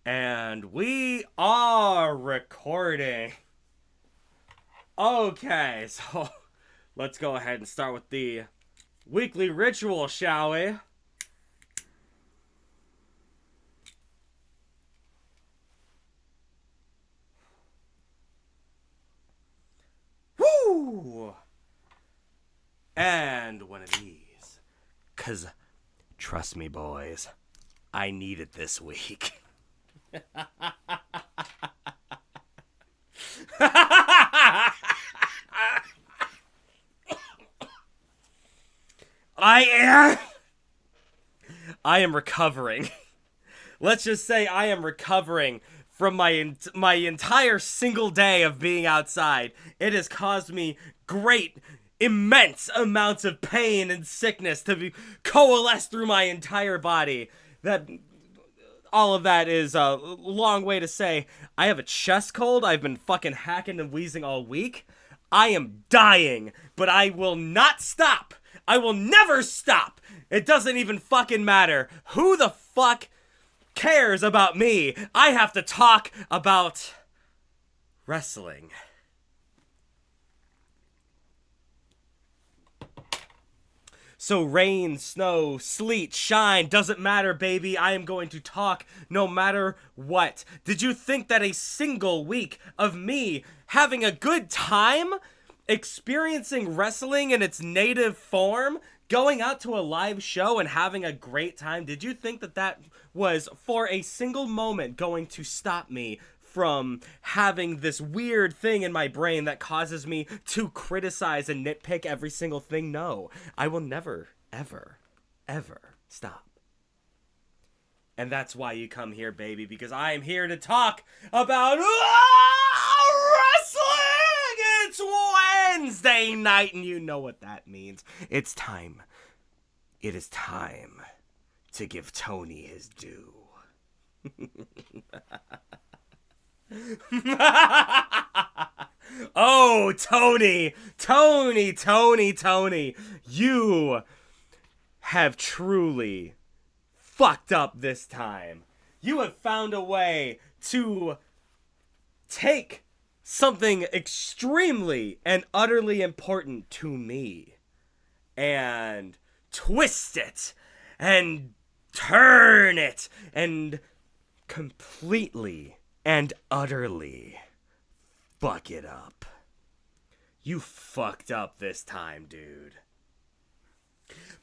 And we are recording. Okay, so let's go ahead and start with the weekly ritual, shall we? Woo! And one of these. Because, trust me, boys, I need it this week. I am. I am recovering. Let's just say I am recovering from my entire single day of being outside. It has caused me great, immense amounts of pain and sickness to be coalesce through my entire body. That all of that is a long way to say I have a chest cold. I've been fucking hacking and wheezing all week. I am dying, but I will not stop. I will never stop. It doesn't even fucking matter. Who the fuck cares about me? I have to talk about wrestling. So rain, snow, sleet, shine, doesn't matter, baby. I am going to talk no matter what. Did you think that a single week of me having a good time, experiencing wrestling in its native form, going out to a live show and having a great time, did you think that that was for a single moment going to stop me from having this weird thing in my brain that causes me to criticize and nitpick every single thing? No, I will never, ever, ever stop. And that's why you come here, baby, because I am here to talk about wrestling! It's Wednesday night, and you know what that means. It's time. It is time to give Tony his due. Oh, Tony, you have truly fucked up this time. You have found a way to take something extremely and utterly important to me and twist it and turn it and completely and utterly fuck it up. You fucked up this time, dude.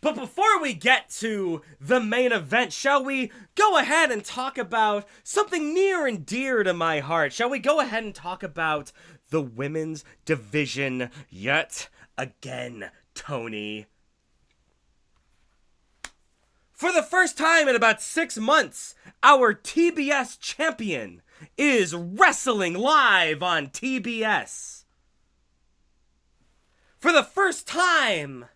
But before we get to the main event, shall we go ahead and talk about something near and dear to my heart? Shall we go ahead and talk about the women's division yet again, Tony? For the first time in about 6 months, our TBS champion is wrestling live on TBS. For the first time,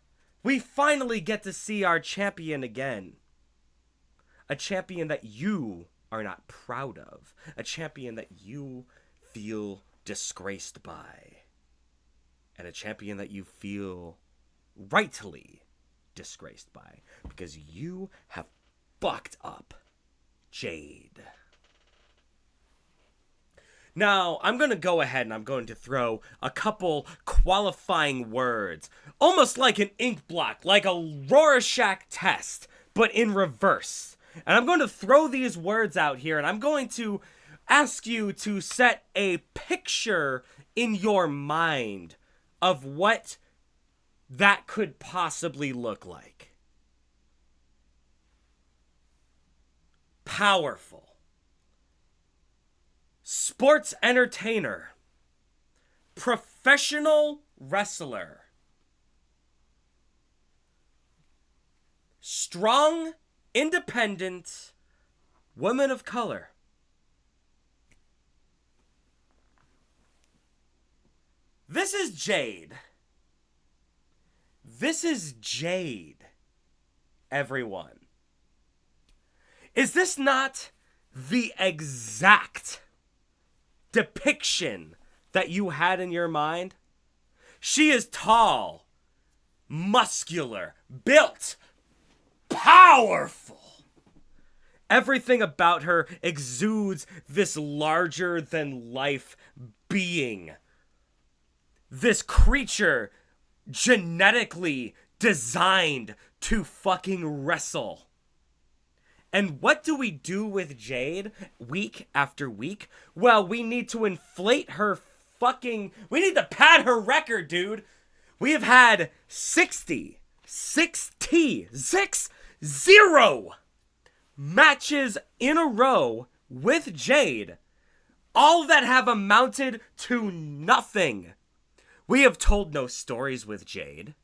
we finally get to see our champion again. A champion that you are not proud of. A champion that you feel disgraced by. And a champion that you feel rightly disgraced by. Because you have fucked up Jade. Now, I'm going to go ahead and I'm going to throw a couple qualifying words, almost like an ink blot, like a Rorschach test, but in reverse. And I'm going to throw these words out here, and I'm going to ask you to set a picture in your mind of what that could possibly look like. Powerful. Sports entertainer, professional wrestler, strong, independent, woman of color. This is Jade. This is Jade, everyone. Is this not the exact depiction that you had in your mind? She is tall, muscular, built, powerful, Everything about her exudes this larger than life being. This creature genetically designed to fucking wrestle. And what do we do with Jade week after week? Well, we need to inflate her fucking... We need to pad her record, dude. We have had 60 matches in a row with Jade. All that have amounted to nothing. We have told no stories with Jade.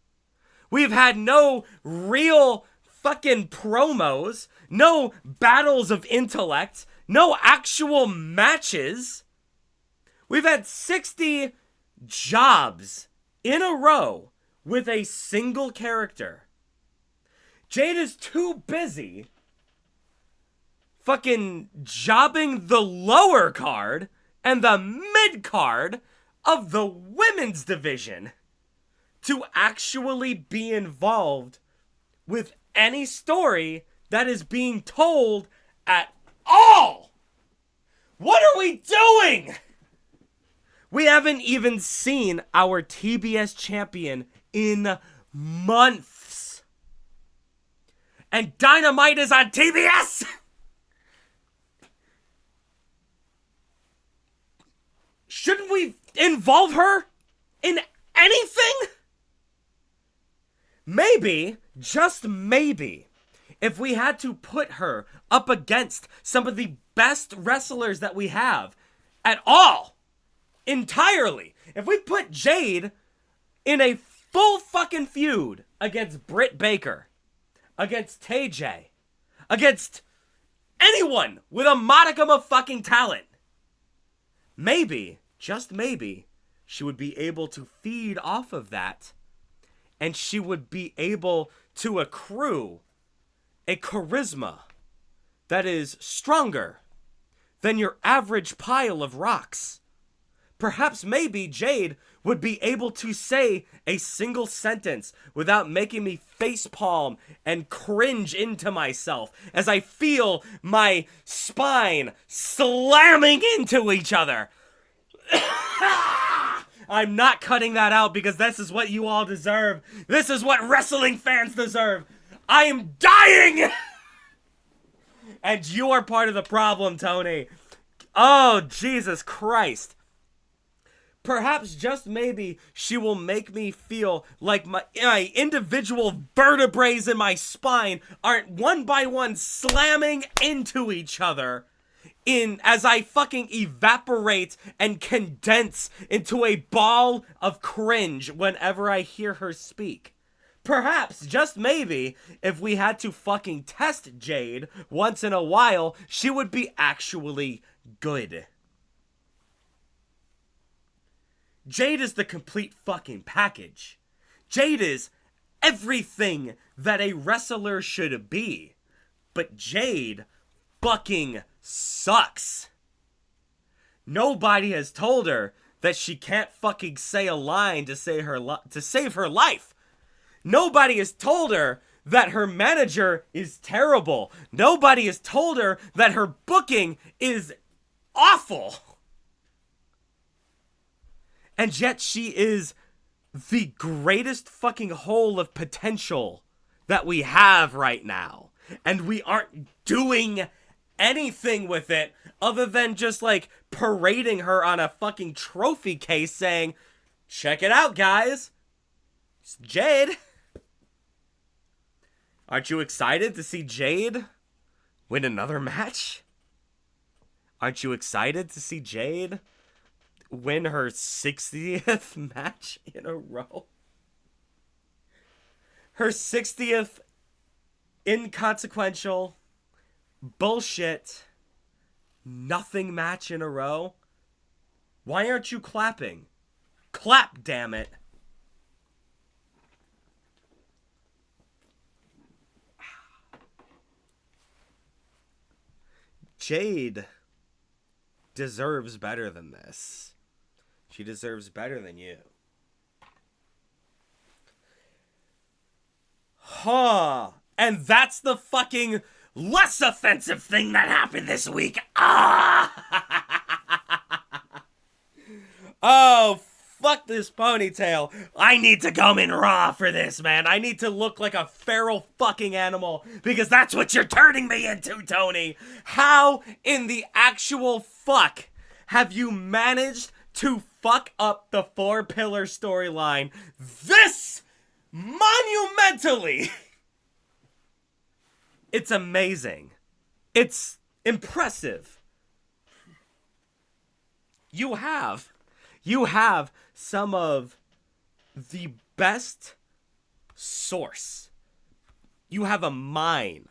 We've had no real fucking promos, no battles of intellect, no actual matches. We've had 60 jobs in a row with a single character. Jade is too busy fucking jobbing the lower card and the mid card of the women's division to actually be involved with any story that is being told at all. What are we doing? We haven't even seen our TBS champion in months. And Dynamite is on TBS? Shouldn't we involve her in anything? Maybe, just maybe, if we had to put her up against some of the best wrestlers that we have at all, entirely, if we put Jade in a full fucking feud against Britt Baker, against TJ, against anyone with a modicum of fucking talent, maybe, just maybe, she would be able to feed off of that, and she would be able to accrue a charisma that is stronger than your average pile of rocks. Perhaps maybe Jade would be able to say a single sentence without making me facepalm and cringe into myself as I feel my spine slamming into each other. I'm not cutting that out because this is what you all deserve. This is what wrestling fans deserve. I am dying! And you are part of the problem, Tony. Oh, Jesus Christ. Perhaps just maybe she will make me feel like my individual vertebrae in my spine aren't one by one slamming into each other as I fucking evaporate and condense into a ball of cringe whenever I hear her speak. Perhaps, just maybe, if we had to fucking test Jade once in a while, she would be actually good. Jade is the complete fucking package. Jade is everything that a wrestler should be. But Jade fucking sucks. Nobody has told her that she can't fucking say a line to save her life. Nobody has told her that her manager is terrible. Nobody has told her that her booking is awful. And yet she is the greatest fucking hole of potential that we have right now. And we aren't doing anything with it other than just like parading her on a fucking trophy case saying, check it out, guys. It's Jade. Aren't you excited to see Jade win another match? Aren't you excited to see Jade win her 60th match in a row? Her 60th inconsequential, bullshit, nothing match in a row? Why aren't you clapping? Clap, damn it. Jade deserves better than this. She deserves better than you. Huh. And that's the fucking less offensive thing that happened this week. Ah! Oh, fuck this ponytail. I need to come in raw for this, man. I need to look like a feral fucking animal because that's what you're turning me into, Tony. How in the actual fuck have you managed to fuck up the 4 pillar storyline this monumentally? It's amazing. It's impressive. You have some of the best source. You have a mind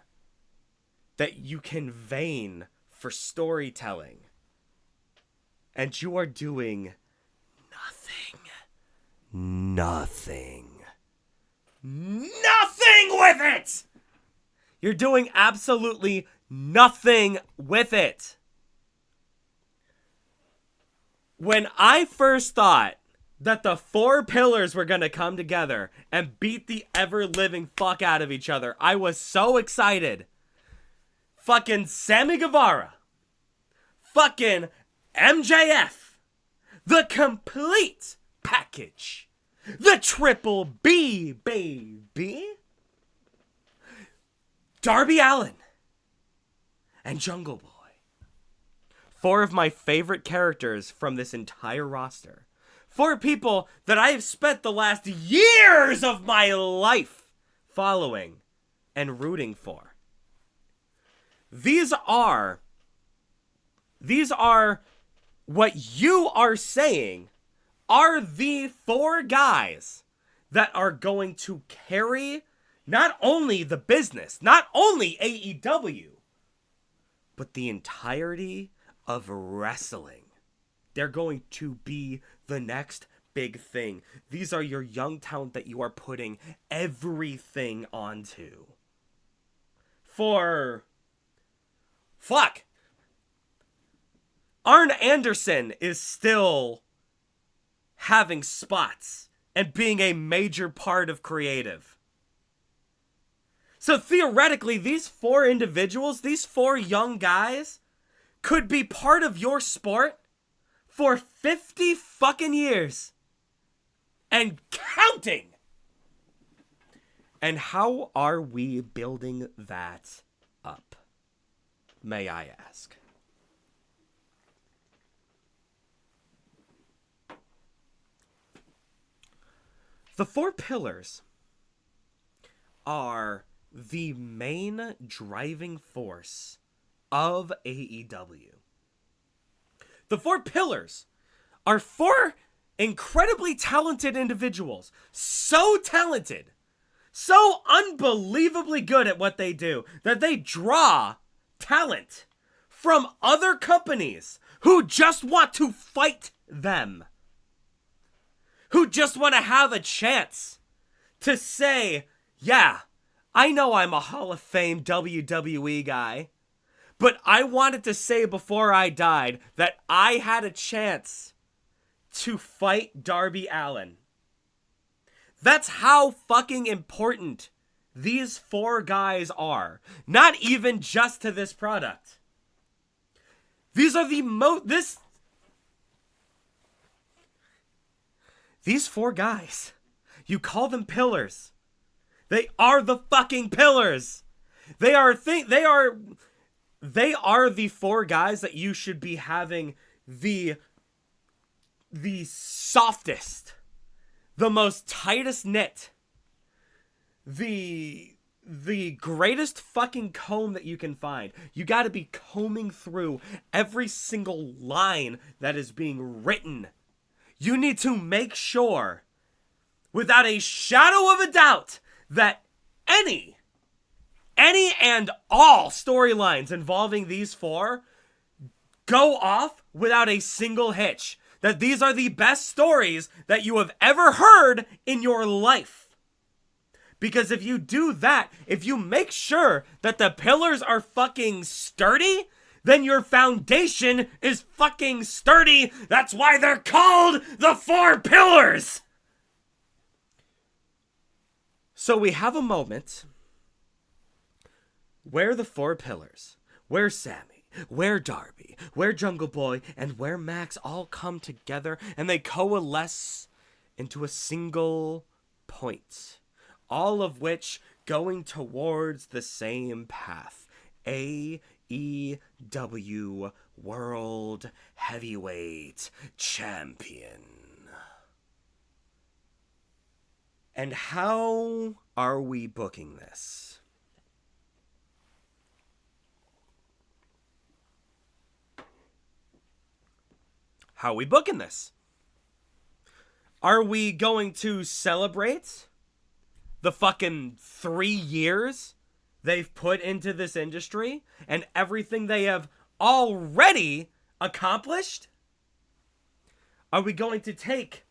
that you can vein for storytelling. And you are doing nothing with it! You're doing absolutely nothing with it. When I first thought that the 4 pillars were gonna come together and beat the ever-living fuck out of each other, I was so excited. Fucking Sammy Guevara. Fucking MJF. The complete package. The Triple B, baby. Darby Allin. And Jungle Boy. 4 of my favorite characters from this entire roster. 4 people that I have spent the last years of my life following and rooting for. These are what you are saying are the 4 guys that are going to carry not only the business, not only AEW, but the entirety of wrestling. They're going to be the next big thing. These are your young talent that you are putting everything onto. Fuck. Arn Anderson is still having spots and being a major part of creative. So theoretically, these 4 individuals, these 4 young guys, could be part of your sport for 50 fucking years. And counting! And how are we building that up? May I ask? The 4 pillars are the main driving force of AEW. The 4 pillars are 4 incredibly talented individuals. So talented, so unbelievably good at what they do, that they draw talent from other companies who just want to fight them. Who just want to have a chance to say, yeah, I know I'm a Hall of Fame WWE guy, but I wanted to say before I died that I had a chance to fight Darby Allin. That's how fucking important these 4 guys are. Not even just to this product. These are the These 4 guys, you call them pillars. They are the fucking pillars. They are the 4 guys that you should be having the softest, the most tightest knit, the greatest fucking comb that you can find. You got to be combing through every single line that is being written. You need to make sure, without a shadow of a doubt, that any and all storylines involving these 4 go off without a single hitch. That these are the best stories that you have ever heard in your life. Because if you do that, if you make sure that the pillars are fucking sturdy, then your foundation is fucking sturdy. That's why they're called the 4 pillars. So we have a moment where the four pillars, where Sammy, where Darby, where Jungle Boy, and where Max all come together and they coalesce into a single point, all of which going towards the same path. AEW World Heavyweight Champion. And how are we booking this? How are we booking this? Are we going to celebrate the fucking 3 years they've put into this industry and everything they have already accomplished? Are we going to take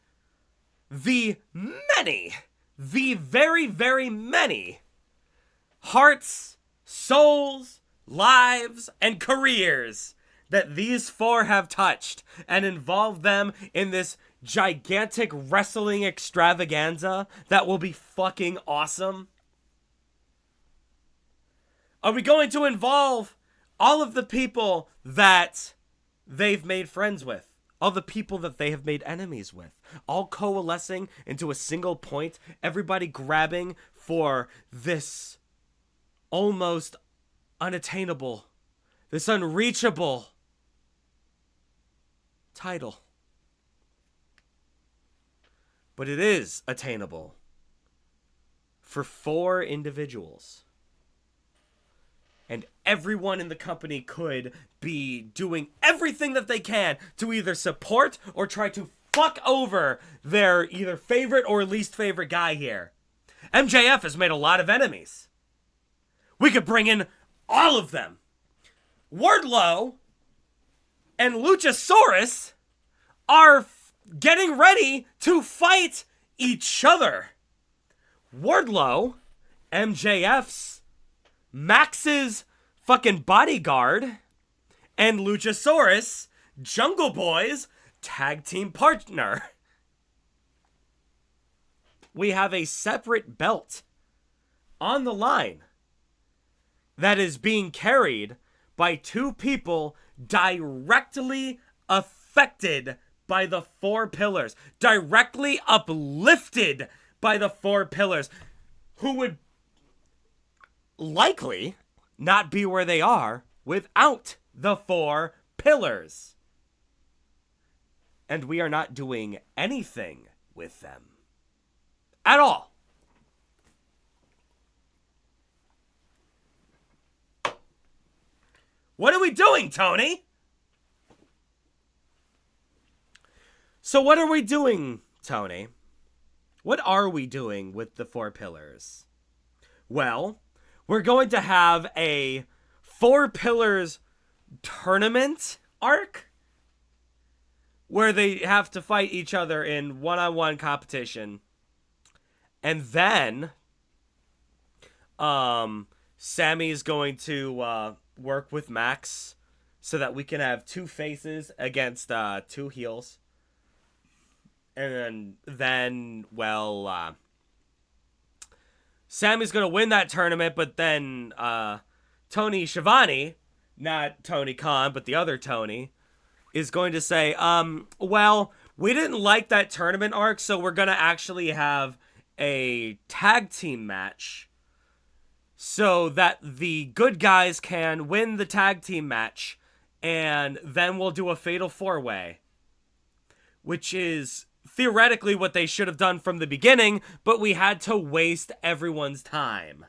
the very, very many hearts, souls, lives, and careers that these four have touched and involve them in this gigantic wrestling extravaganza that will be fucking awesome? Are we going to involve all of the people that they've made friends with? All the people that they have made enemies with? All coalescing into a single point? Everybody grabbing for this almost unattainable, this unreachable title. But it is attainable for 4 individuals. And everyone in the company could be doing everything that they can to either support or try to fuck over their either favorite or least favorite guy here. MJF has made a lot of enemies. We could bring in all of them. Wardlow and Luchasaurus are getting ready to fight each other. Wardlow, MJF's, Max's fucking bodyguard, and Luchasaurus, Jungle Boy's tag team partner. We have a separate belt on the line that is being carried by 2 people directly affected by the 4 pillars, directly uplifted by the 4 pillars, who would likely not be where they are without the 4 pillars. And we are not doing anything with them at all. What are we doing, Tony? So what are we doing, Tony? What are we doing with the 4 pillars? Well, we're going to have a 4 pillars tournament arc where they have to fight each other in one-on-one competition. And then Sammy's going to work with Max so that we can have 2 faces against 2 heels. And then Sammy's going to win that tournament, but then Tony Schiavone, not Tony Khan, but the other Tony, is going to say, we didn't like that tournament arc, so we're going to actually have a tag team match so that the good guys can win the tag team match, and then we'll do a fatal 4-way, which is theoretically what they should have done from the beginning, but we had to waste everyone's time,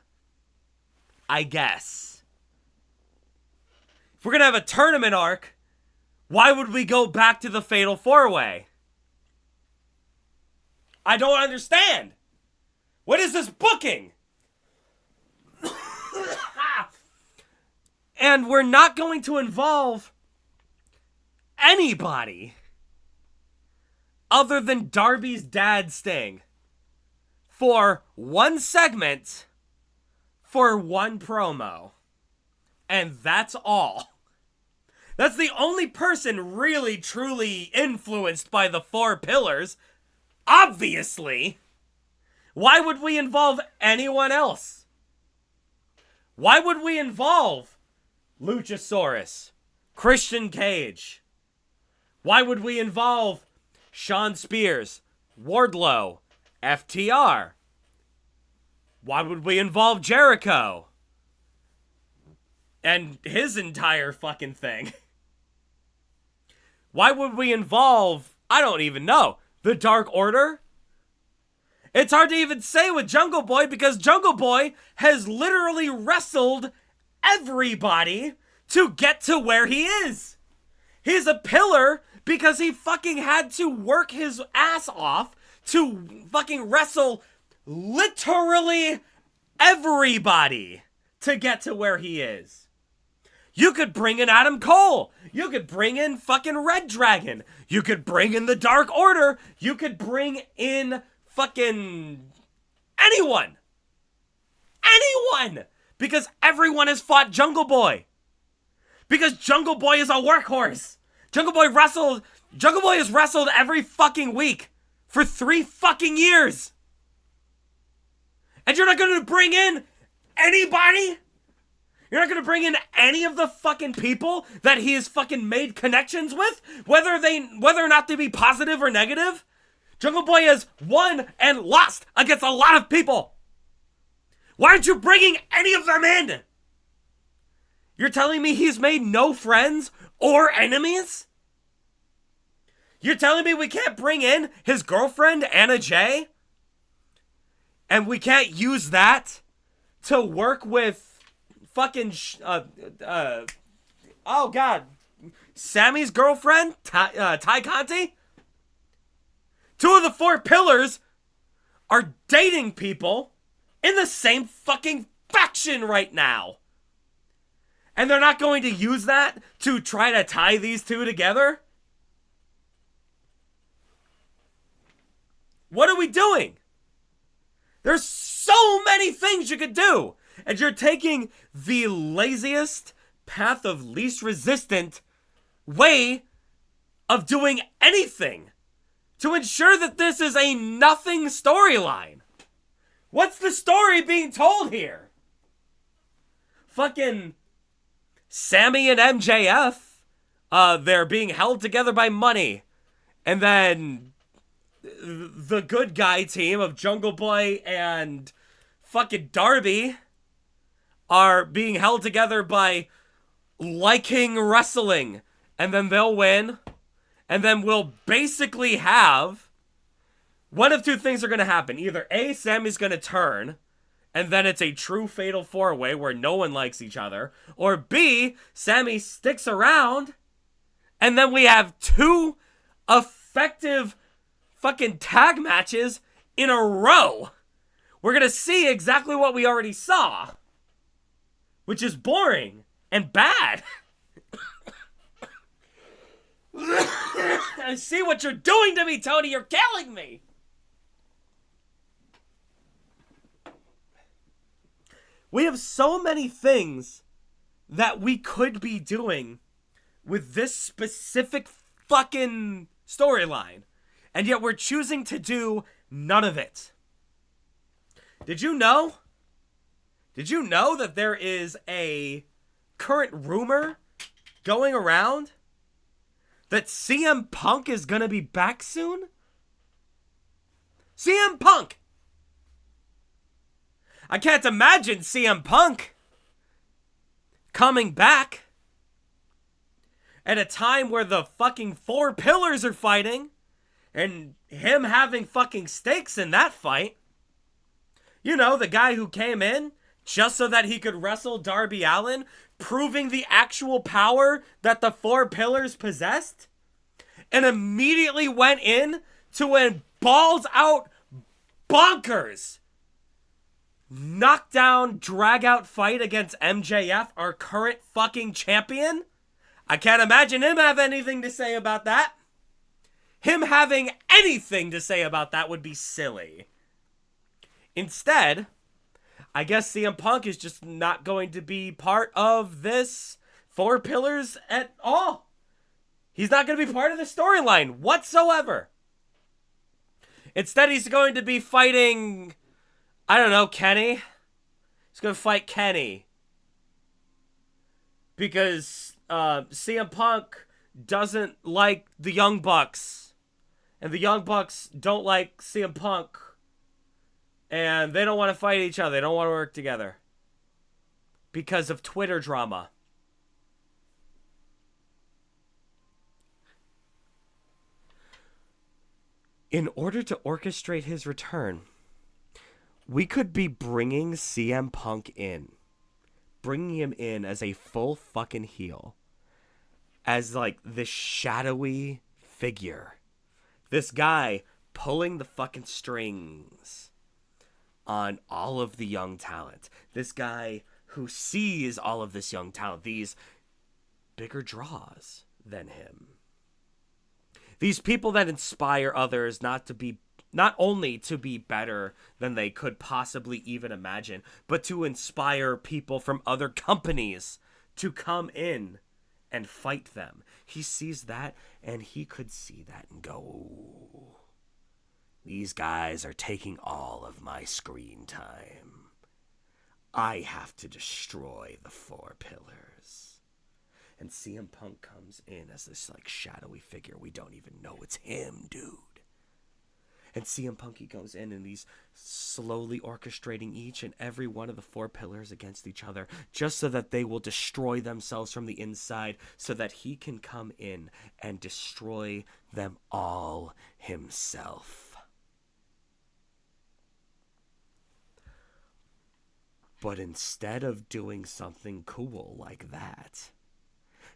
I guess. If we're gonna have a tournament arc, why would we go back to the fatal 4-way? I don't understand. What is this booking? And we're not going to involve anybody other than Darby's dad, Sting, for 1 segment for 1 promo. And that's all. That's the only person really truly influenced by the 4 pillars. Obviously. Why would we involve anyone else? Why would we involve Luchasaurus, Christian Cage? Why would we involve Shawn Spears, Wardlow, FTR? Why would we involve Jericho? And his entire fucking thing. Why would we involve, I don't even know, the Dark Order? It's hard to even say with Jungle Boy because Jungle Boy has literally wrestled everybody to get to where he is. He's a pillar because he fucking had to work his ass off to fucking wrestle literally everybody to get to where he is. You could bring in Adam Cole. You could bring in fucking Red Dragon. You could bring in the Dark Order. You could bring in fucking anyone. Anyone. Because everyone has fought Jungle Boy. Because Jungle Boy is a workhorse. Jungle Boy has wrestled every fucking week for 3 fucking years. And you're not going to bring in anybody? You're not going to bring in any of the fucking people that he has fucking made connections with? Whether or not they be positive or negative? Jungle Boy has won and lost against a lot of people. Why aren't you bringing any of them in? You're telling me he's made no friends or enemies? You're telling me we can't bring in his girlfriend, Anna Jay? And we can't use that to work with fucking, oh god, Sammy's girlfriend, Ty Conti? 2 of the 4 pillars are dating people in the same fucking faction right now. And they're not going to use that to try to tie these 2 together? What are we doing? There's so many things you could do. And you're taking the laziest path of least resistant way of doing anything to ensure that this is a nothing storyline. What's the story being told here? Fucking Sammy and MJF, they're being held together by money. And then the good guy team of Jungle Boy and fucking Darby are being held together by liking wrestling. And then they'll win. And then we'll basically have one of 2 things are going to happen. Either A, Sammy's going to turn, and then it's a true fatal 4-way where no one likes each other. Or B, Sammy sticks around, and then we have 2 effective fucking tag matches in a row. We're going to see exactly what we already saw, which is boring and bad. I see what you're doing to me, Tony. You're killing me. We have so many things that we could be doing with this specific fucking storyline, and yet we're choosing to do none of it. Did you know? Did you know that there is a current rumor going around that CM Punk is gonna be back soon? CM Punk! I can't imagine CM Punk coming back at a time where the fucking 4 pillars are fighting and him having fucking stakes in that fight. You know, the guy who came in just so that he could wrestle Darby Allin, proving the actual power that the 4 pillars possessed, and immediately went in to a balls out bonkers knockdown, drag-out fight against MJF, our current fucking champion. I can't imagine him have anything to say about that. Him having anything to say about that would be silly. Instead, I guess CM Punk is just not going to be part of this 4 pillars at all. He's not going to be part of the storyline whatsoever. Instead, he's going to be fighting, I don't know, Kenny. He's going to fight Kenny. because CM Punk doesn't like the Young Bucks, and the Young Bucks don't like CM Punk, and they don't want to fight each other. They don't want to work together because of Twitter drama. In order to orchestrate his return, we could be bringing CM Punk in. Bringing him in as a full fucking heel. As, like, this shadowy figure. This guy pulling the fucking strings on all of the young talent. This guy who sees all of this young talent. These bigger draws than him. These people that inspire others not only to be better than they could possibly even imagine, but to inspire people from other companies to come in and fight them. He sees that, and he could see that and go, ooh, these guys are taking all of my screen time. I have to destroy the 4 pillars. And CM Punk comes in as this, like, shadowy figure. We don't even know it's him, dude. And CM Punk, he goes in and he's slowly orchestrating each and every one of the 4 pillars against each other, just so that they will destroy themselves from the inside, so that he can come in and destroy them all himself. But instead of doing something cool like that,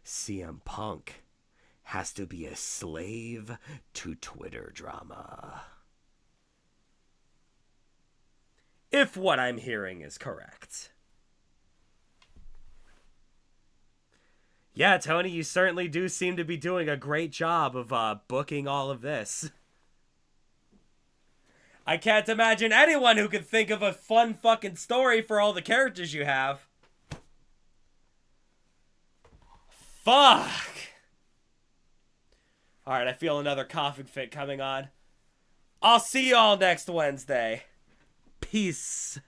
CM Punk has to be a slave to Twitter drama. If what I'm hearing is correct. Yeah, Tony, you certainly do seem to be doing a great job of booking all of this. I can't imagine anyone who could think of a fun fucking story for all the characters you have. Fuck! Alright, I feel another coughing fit coming on. I'll see y'all next Wednesday. Peace.